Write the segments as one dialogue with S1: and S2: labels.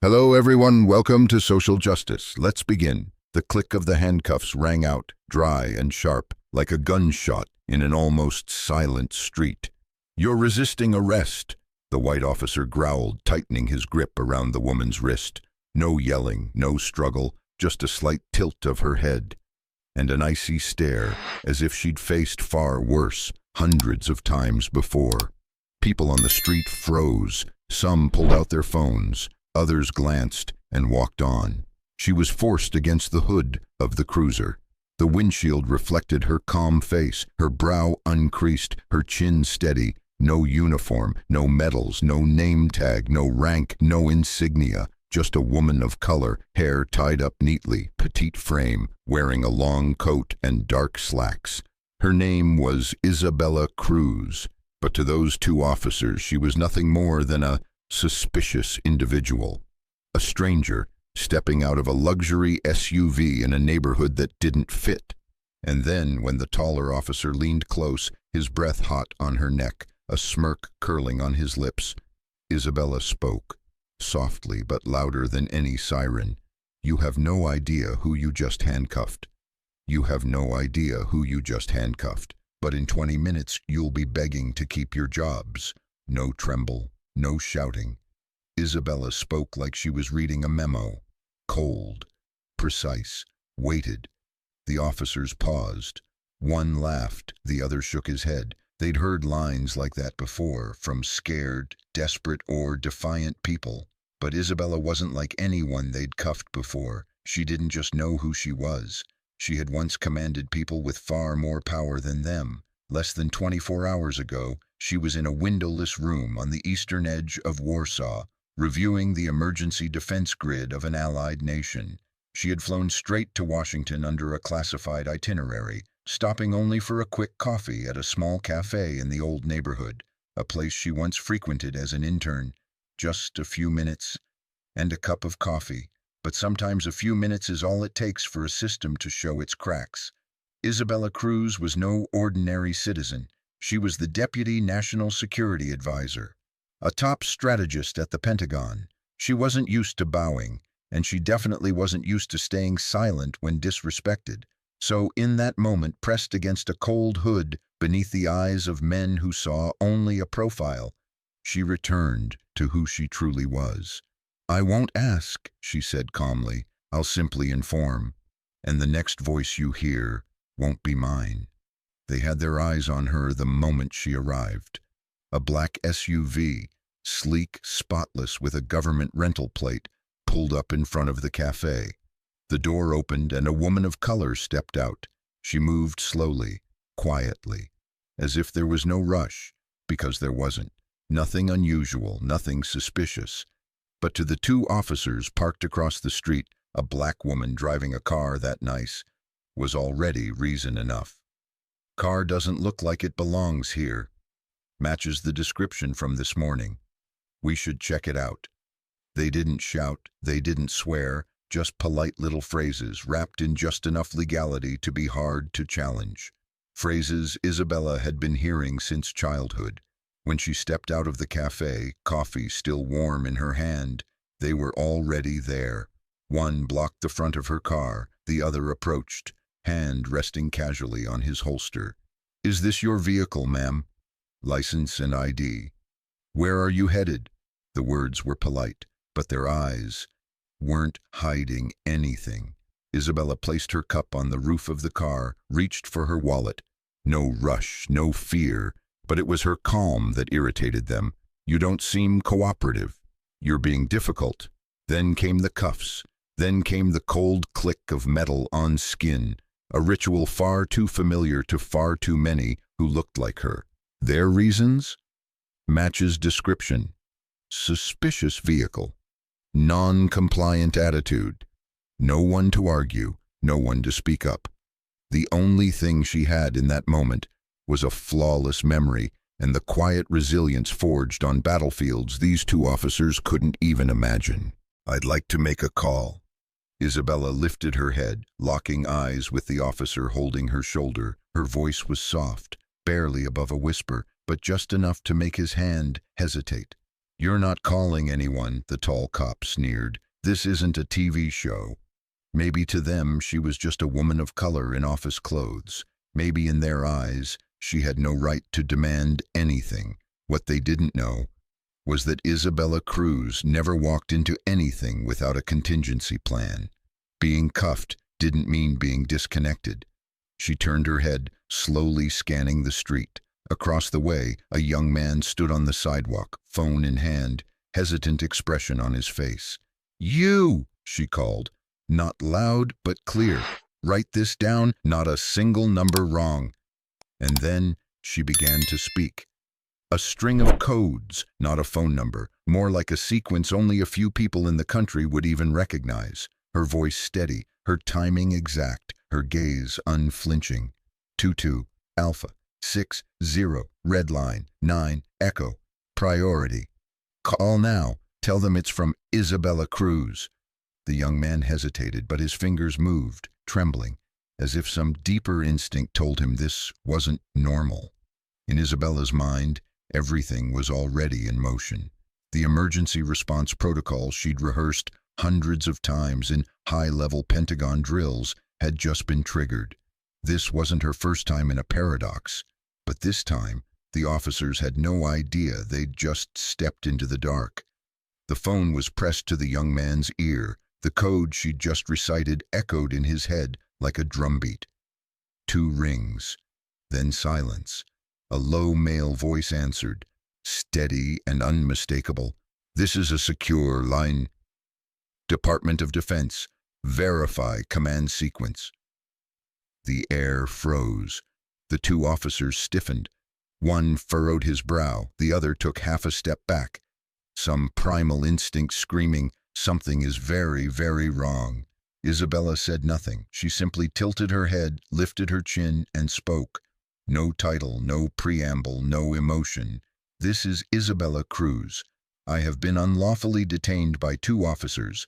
S1: Hello everyone, welcome to Social Justice. Let's begin. The click of the handcuffs rang out, dry and sharp, like a gunshot in an almost silent street. "You're resisting arrest," the white officer growled, tightening his grip around the woman's wrist. No yelling, no struggle, just a slight tilt of her head, and an icy stare, as if she'd faced far worse, hundreds of times before. People on the street froze. Some pulled out their phones. Others glanced and walked on. She was forced against the hood of the cruiser. The windshield reflected her calm face, her brow uncreased, her chin steady. No uniform, no medals, no name tag, no rank, no insignia. Just a woman of color, hair tied up neatly, petite frame, wearing a long coat and dark slacks. Her name was Isabella Cruz, but to those two officers she was nothing more than a suspicious individual. A stranger, stepping out of a luxury SUV in a neighborhood that didn't fit. And then, when the taller officer leaned close, his breath hot on her neck, a smirk curling on his lips, Isabella spoke, softly but louder than any siren. "You have no idea who you just handcuffed. You have no idea who you just handcuffed. But in 20 minutes you'll be begging to keep your jobs." No tremble, no shouting. Isabella spoke like she was reading a memo. Cold, precise, weighted. The officers paused. One laughed, the other shook his head. They'd heard lines like that before, from scared, desperate, or defiant people. But Isabella wasn't like anyone they'd cuffed before. She didn't just know who she was. She had once commanded people with far more power than them. Less than 24 hours ago, she was in a windowless room on the eastern edge of Warsaw, reviewing the emergency defense grid of an allied nation. She had flown straight to Washington under a classified itinerary, stopping only for a quick coffee at a small café in the old neighborhood, a place she once frequented as an intern. Just a few minutes and a cup of coffee, but sometimes a few minutes is all it takes for a system to show its cracks. Isabella Cruz was no ordinary citizen. She was the Deputy National Security Advisor, a top strategist at the Pentagon. She wasn't used to bowing, and she definitely wasn't used to staying silent when disrespected. So in that moment, pressed against a cold hood beneath the eyes of men who saw only a profile, she returned to who she truly was. "I won't ask," she said calmly. "I'll simply inform. And the next voice you hear won't be mine." They had their eyes on her the moment she arrived. A black SUV, sleek, spotless, with a government rental plate, pulled up in front of the café. The door opened and a woman of color stepped out. She moved slowly, quietly, as if there was no rush, because there wasn't. Nothing unusual, nothing suspicious. But to the two officers parked across the street, a black woman driving a car that nice was already reason enough. "Car doesn't look like it belongs here. Matches the description from this morning. We should check it out." They didn't shout, they didn't swear, just polite little phrases wrapped in just enough legality to be hard to challenge. Phrases Isabella had been hearing since childhood. When she stepped out of the café, coffee still warm in her hand, they were already there. One blocked the front of her car, the other approached, hand resting casually on his holster. "Is this your vehicle, ma'am?" "License and ID." "Where are you headed?" The words were polite, but their eyes weren't hiding anything. Isabella placed her cup on the roof of the car, reached for her wallet. No rush, no fear, but it was her calm that irritated them. "You don't seem cooperative. You're being difficult." Then came the cuffs. Then came the cold click of metal on skin, a ritual far too familiar to far too many who looked like her. Their reasons? Matches description. Suspicious vehicle. Non-compliant attitude. No one to argue, no one to speak up. The only thing she had in that moment was a flawless memory and the quiet resilience forged on battlefields these two officers couldn't even imagine. "I'd like to make a call." Isabella lifted her head, locking eyes with the officer holding her shoulder. Her voice was soft, barely above a whisper, but just enough to make his hand hesitate. "You're not calling anyone," the tall cop sneered. "This isn't a TV show." Maybe to them she was just a woman of color in office clothes. Maybe in their eyes she had no right to demand anything. What they didn't know was that Isabella Cruz never walked into anything without a contingency plan. Being cuffed didn't mean being disconnected. She turned her head, slowly scanning the street. Across the way, a young man stood on the sidewalk, phone in hand, hesitant expression on his face. "You!" she called. Not loud, but clear. "Write this down, not a single number wrong." And then she began to speak. A string of codes, not a phone number, more like a sequence only a few people in the country would even recognize. Her voice steady, her timing exact, her gaze unflinching. 22, Alpha, 60, red line, 9, Echo, priority. "Call now. Tell them it's from Isabella Cruz." The young man hesitated, but his fingers moved, trembling, as if some deeper instinct told him this wasn't normal. In Isabella's mind, everything was already in motion. The emergency response protocol she'd rehearsed hundreds of times in high-level Pentagon drills had just been triggered. This wasn't her first time in a paradox, but this time the officers had no idea they'd just stepped into the dark. The phone was pressed to the young man's ear. The code she'd just recited echoed in his head like a drumbeat. 2 rings, then silence. A low male voice answered, steady and unmistakable. "This is a secure line. Department of Defense. Verify command sequence." The air froze. The 2 officers stiffened. One furrowed his brow, the other took half a step back. Some primal instinct screaming, "Something is very, very wrong." Isabella said nothing. She simply tilted her head, lifted her chin, and spoke. No title, no preamble, no emotion. "This is Isabella Cruz. I have been unlawfully detained by 2 officers.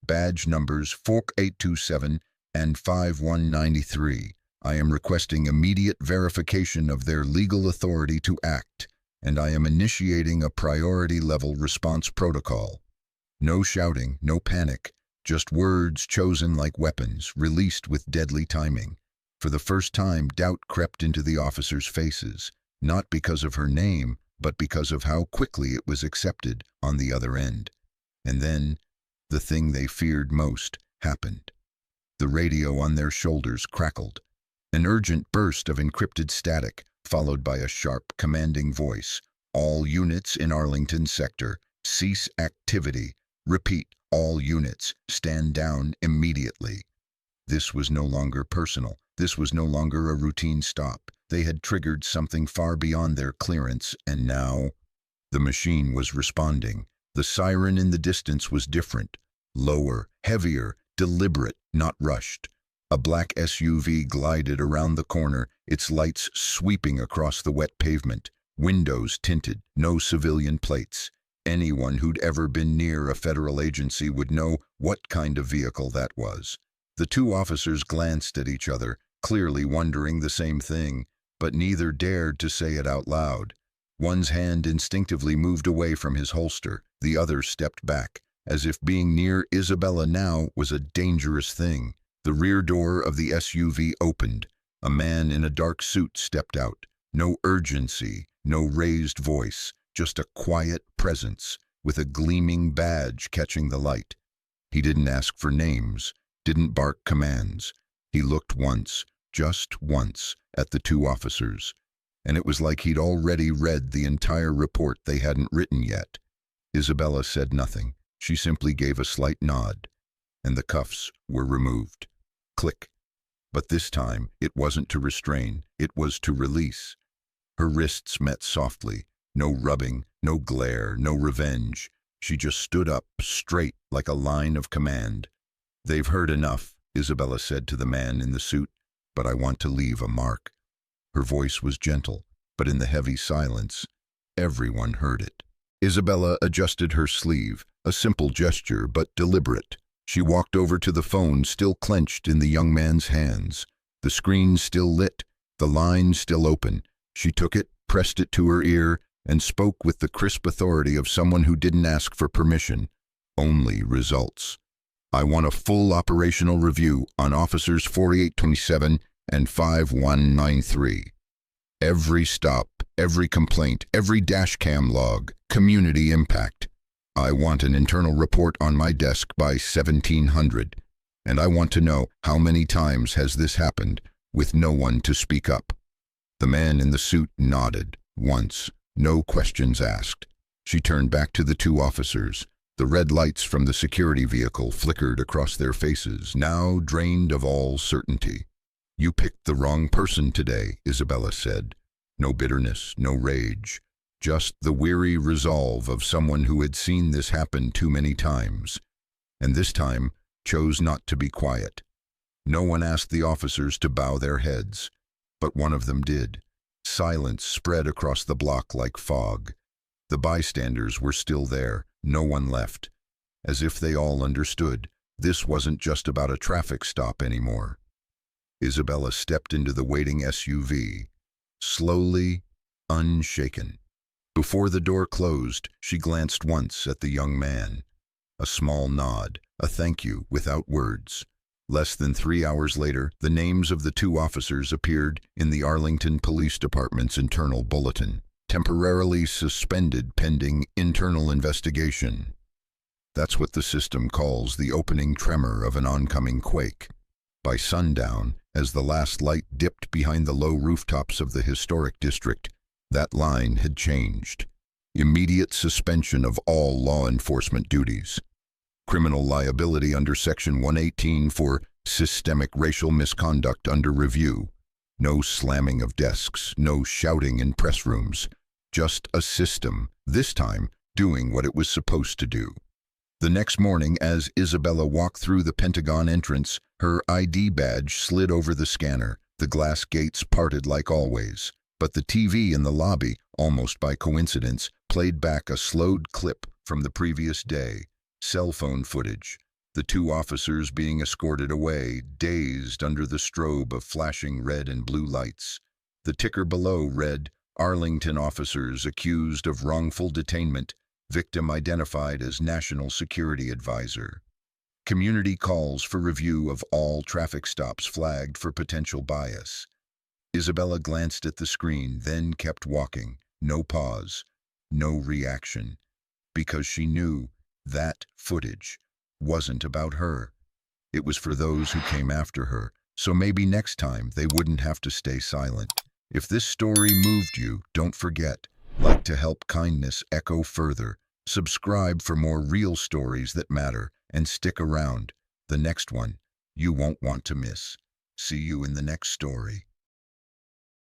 S1: Badge numbers 4827 and 5193. I am requesting immediate verification of their legal authority to act, and I am initiating a priority-level response protocol." No shouting, no panic, just words chosen like weapons, released with deadly timing. For the first time, doubt crept into the officers' faces, not because of her name, but because of how quickly it was accepted on the other end. And then, the thing they feared most happened. The radio on their shoulders crackled. An urgent burst of encrypted static, followed by a sharp, commanding voice. "All units in Arlington sector, cease activity. Repeat, all units, stand down immediately." This was no longer personal. This was no longer a routine stop. They had triggered something far beyond their clearance, and now the machine was responding. The siren in the distance was different. Lower, heavier, deliberate, not rushed. A black SUV glided around the corner, its lights sweeping across the wet pavement. Windows tinted, no civilian plates. Anyone who'd ever been near a federal agency would know what kind of vehicle that was. The 2 officers glanced at each other, clearly wondering the same thing, but neither dared to say it out loud. One's hand instinctively moved away from his holster. The other stepped back, as if being near Isabella now was a dangerous thing. The rear door of the SUV opened. A man in a dark suit stepped out. No urgency, no raised voice, just a quiet presence, with a gleaming badge catching the light. He didn't ask for names, didn't bark commands. He looked once, just once, at the 2 officers, and it was like he'd already read the entire report they hadn't written yet. Isabella said nothing. She simply gave a slight nod, and the cuffs were removed. Click. But this time, it wasn't to restrain, it was to release. Her wrists met softly. No rubbing, no glare, no revenge. She just stood up, straight, like a line of command. "They've heard enough," Isabella said to the man in the suit, "but I want to leave a mark." Her voice was gentle, but in the heavy silence, everyone heard it. Isabella adjusted her sleeve, a simple gesture, but deliberate. She walked over to the phone, still clenched in the young man's hands. The screen still lit, the line still open. She took it, pressed it to her ear, and spoke with the crisp authority of someone who didn't ask for permission, only results. I want a full operational review on Officers 4827 and 5193. Every stop, every complaint, every dashcam log, community impact. I want an internal report on my desk by 1700, and I want to know how many times has this happened with no one to speak up. The man in the suit nodded once, no questions asked. She turned back to the two officers. The red lights from the security vehicle flickered across their faces, now drained of all certainty. You picked the wrong person today, Isabella said. No bitterness, no rage, just the weary resolve of someone who had seen this happen too many times, and this time chose not to be quiet. No one asked the officers to bow their heads, but one of them did. Silence spread across the block like fog. The bystanders were still there, no one left, as if they all understood this wasn't just about a traffic stop anymore. Isabella stepped into the waiting SUV, slowly, unshaken. Before the door closed, she glanced once at the young man. A small nod, a thank you without words. Less than 3 hours later, the names of the two officers appeared in the Arlington Police Department's internal bulletin. Temporarily suspended pending internal investigation. That's what the system calls the opening tremor of an oncoming quake. By sundown, as the last light dipped behind the low rooftops of the historic district, that line had changed. Immediate suspension of all law enforcement duties. Criminal liability under Section 118 for systemic racial misconduct under review. No slamming of desks, no shouting in press rooms. Just a system, this time doing what it was supposed to do. The next morning, as Isabella walked through the Pentagon entrance, her ID badge slid over the scanner. The glass gates parted like always, but the TV in the lobby, almost by coincidence, played back a slowed clip from the previous day. Cell phone footage. The two officers being escorted away, dazed under the strobe of flashing red and blue lights. The ticker below read, Arlington officers accused of wrongful detainment, victim identified as National Security Advisor. Community calls for review of all traffic stops flagged for potential bias. Isabella glanced at the screen, then kept walking. No pause, no reaction, because she knew that footage wasn't about her. It was for those who came after her, so maybe next time they wouldn't have to stay silent. If this story moved you, don't forget, like to help kindness echo further, subscribe for more real stories that matter, and stick around. The next one, you won't want to miss. See you in the next story.